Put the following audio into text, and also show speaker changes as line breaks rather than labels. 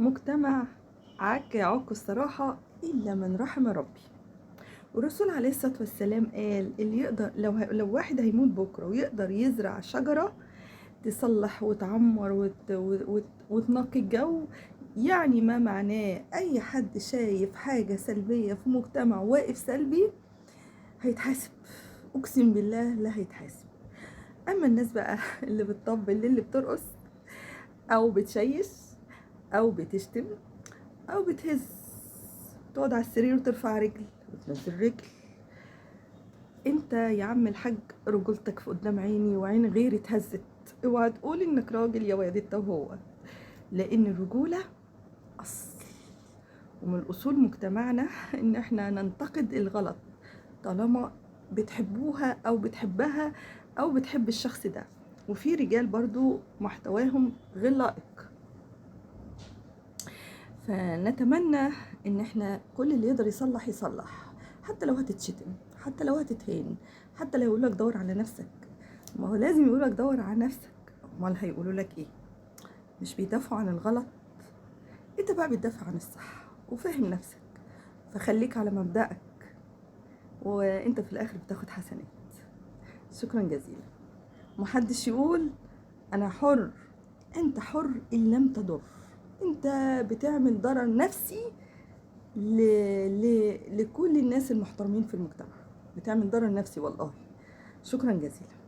مجتمع عك يعك الصراحة إلا من رحم ربي. والرسول عليه الصلاة والسلام قال اللي يقدر لو واحد هيموت بكرة ويقدر يزرع شجرة تصلح وتعمر وتنقي الجو، يعني ما معناه أي حد شايف حاجة سلبية في مجتمع واقف سلبي هيتحاسب، أقسم بالله لا هيتحاسب. أما الناس بقى اللي بتطبل، اللي بترقص أو بتشيش أو بتشتم او بتهز، تقعد على السرير وترفع رجل وتنزل رجل، انت يا عم الحاج رجولتك في قدام عيني وعين غيري اتهزت. اوعى تقول انك راجل يا واد انت وهو، لان الرجوله اصل ومن اصول مجتمعنا ان احنا ننتقد الغلط طالما بتحبوها او بتحبها او بتحب الشخص ده. وفي رجال برضو محتواهم غير لائق، فنتمنى ان احنا كل اللي يقدر يصلح يصلح، حتى لو هتتشتم، حتى لو هتتهان، حتى لو يقولك دور على نفسك. ما هو لازم يقولك دور على نفسك، امال هيقولوا لك ايه؟ مش بيدافعوا عن الغلط؟ انت بقى بتدافع عن الصح وفاهم نفسك، فخليك على مبدأك وانت في الاخر بتاخد حسنات. شكرا جزيلا. محدش يقول انا حر، انت حر ان لم تضر. انت بتعمل ضرر نفسي لكل الناس المحترمين في المجتمع، بتعمل ضرر نفسي والله. شكرا جزيلا.